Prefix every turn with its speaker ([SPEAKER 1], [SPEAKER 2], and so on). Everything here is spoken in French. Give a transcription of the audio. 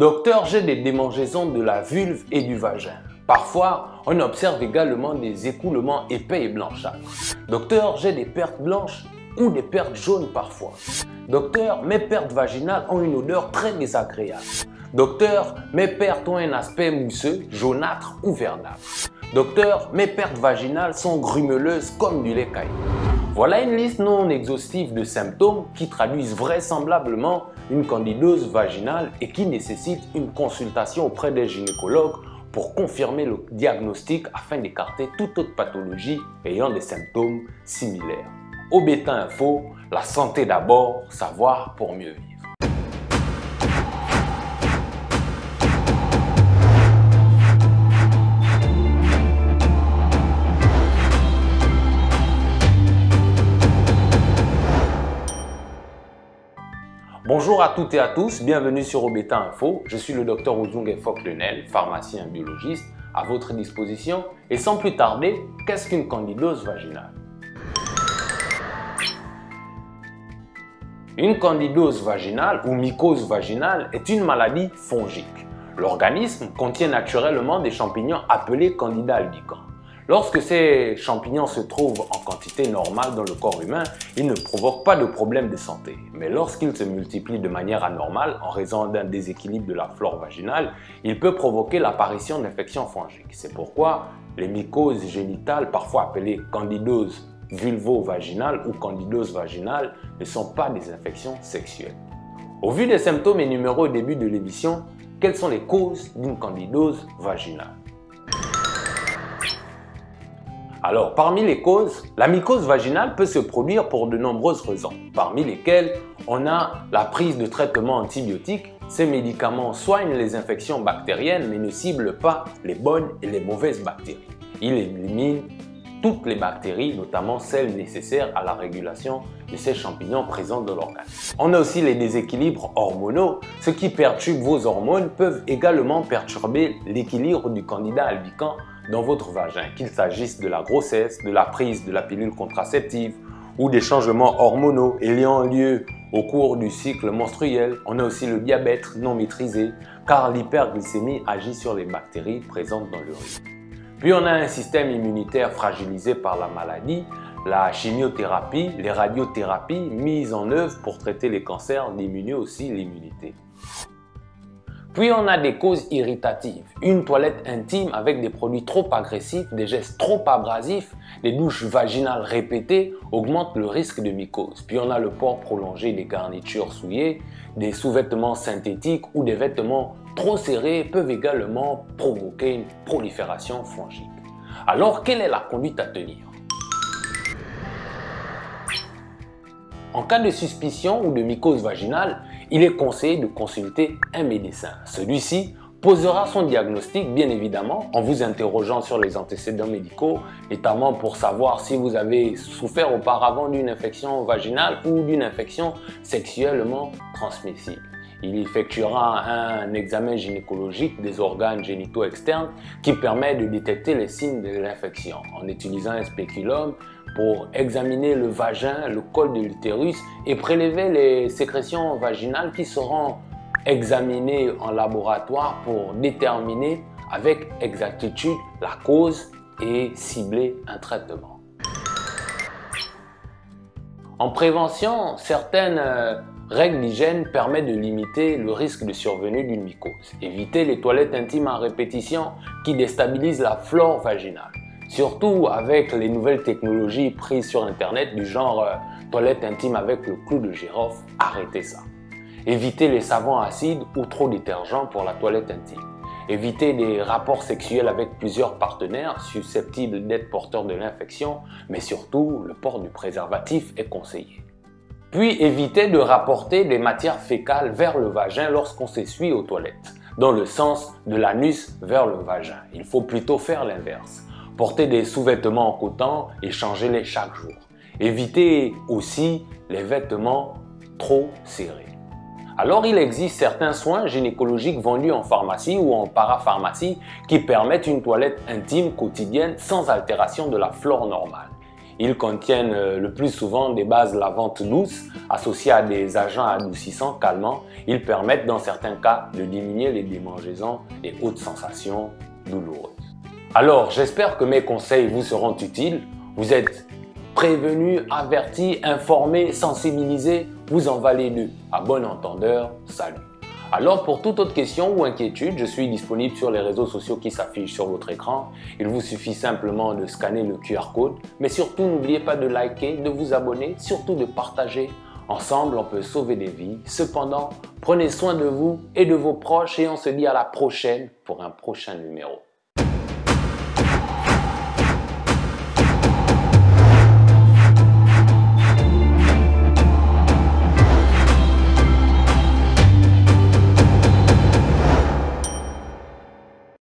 [SPEAKER 1] Docteur, j'ai des démangeaisons de la vulve et du vagin. Parfois, on observe également des écoulements épais et blanchâtres. Docteur, j'ai des pertes blanches ou des pertes jaunes parfois. Docteur, mes pertes vaginales ont une odeur très désagréable. Docteur, mes pertes ont un aspect mousseux, jaunâtre ou verdâtre. Docteur, mes pertes vaginales sont grumeleuses comme du lait caillé. Voilà une liste non exhaustive de symptômes qui traduisent vraisemblablement une candidose vaginale et qui nécessitent une consultation auprès des gynécologues pour confirmer le diagnostic afin d'écarter toute autre pathologie ayant des symptômes similaires. Obeta Info, la santé d'abord, savoir pour mieux vivre. Bonjour à toutes et à tous, bienvenue sur Obeta Info. Je suis le docteur Ozung Fok-Lenel, pharmacien biologiste, à votre disposition. Et sans plus tarder, qu'est-ce qu'une candidose vaginale? Une candidose vaginale ou mycose vaginale est une maladie fongique. L'organisme contient naturellement des champignons appelés Candida albicans. Lorsque ces champignons se trouvent en quantité normale dans le corps humain, ils ne provoquent pas de problème de santé. Mais lorsqu'ils se multiplient de manière anormale en raison d'un déséquilibre de la flore vaginale, il peut provoquer l'apparition d'infections fongiques. C'est pourquoi les mycoses génitales, parfois appelées candidose vulvo-vaginale ou candidose vaginale, ne sont pas des infections sexuelles. Au vu des symptômes énumérés au début de l'émission, quelles sont les causes d'une candidose vaginale? Alors, parmi les causes, la mycose vaginale peut se produire pour de nombreuses raisons, parmi lesquelles on a la prise de traitements antibiotiques. Ces médicaments soignent les infections bactériennes mais ne ciblent pas les bonnes et les mauvaises bactéries. Ils éliminent toutes les bactéries, notamment celles nécessaires à la régulation de ces champignons présents dans l'organisme. On a aussi les déséquilibres hormonaux. Ce qui perturbe vos hormones peuvent également perturber l'équilibre du Candida albicans dans votre vagin, qu'il s'agisse de la grossesse, de la prise de la pilule contraceptive ou des changements hormonaux ayant lieu au cours du cycle menstruel. On a aussi le diabète non maîtrisé, car l'hyperglycémie agit sur les bactéries présentes dans l'urine. Puis on a un système immunitaire fragilisé par la maladie, la chimiothérapie, les radiothérapies mises en œuvre pour traiter les cancers diminuent aussi l'immunité. Puis on a des causes irritatives, une toilette intime avec des produits trop agressifs, des gestes trop abrasifs, des douches vaginales répétées augmentent le risque de mycose. Puis on a le port prolongé des garnitures souillées, des sous-vêtements synthétiques ou des vêtements trop serrés peuvent également provoquer une prolifération fongique. Alors quelle est la conduite à tenir? En cas de suspicion ou de mycose vaginale, il est conseillé de consulter un médecin. Celui-ci posera son diagnostic, bien évidemment, en vous interrogeant sur les antécédents médicaux, notamment pour savoir si vous avez souffert auparavant d'une infection vaginale ou d'une infection sexuellement transmissible. Il effectuera un examen gynécologique des organes génitaux externes qui permet de détecter les signes de l'infection en utilisant un spéculum pour examiner le vagin, le col de l'utérus et prélever les sécrétions vaginales qui seront examinées en laboratoire pour déterminer avec exactitude la cause et cibler un traitement. En prévention, certaines règles d'hygiène permettent de limiter le risque de survenue d'une mycose. Évitez les toilettes intimes à répétition qui déstabilisent la flore vaginale. Surtout avec les nouvelles technologies prises sur internet du genre toilette intime avec le clou de girofle, arrêtez ça. Évitez les savons acides ou trop détergents pour la toilette intime. Évitez des rapports sexuels avec plusieurs partenaires susceptibles d'être porteurs de l'infection, mais surtout le port du préservatif est conseillé. Puis évitez de rapporter des matières fécales vers le vagin lorsqu'on s'essuie aux toilettes, dans le sens de l'anus vers le vagin. Il faut plutôt faire l'inverse. Portez des sous-vêtements en coton et changez-les chaque jour. Évitez aussi les vêtements trop serrés. Alors il existe certains soins gynécologiques vendus en pharmacie ou en parapharmacie qui permettent une toilette intime quotidienne sans altération de la flore normale. Ils contiennent le plus souvent des bases lavantes douces associées à des agents adoucissants calmants. Ils permettent dans certains cas de diminuer les démangeaisons et autres sensations douloureuses. Alors, j'espère que mes conseils vous seront utiles. Vous êtes prévenus, avertis, informés, sensibilisés. Vous en valez deux. À bon entendeur, salut. Alors pour toute autre question ou inquiétude, je suis disponible sur les réseaux sociaux qui s'affichent sur votre écran. Il vous suffit simplement de scanner le QR code. Mais surtout, n'oubliez pas de liker, de vous abonner, surtout de partager. Ensemble, on peut sauver des vies. Cependant, prenez soin de vous et de vos proches et on se dit à la prochaine pour un prochain numéro.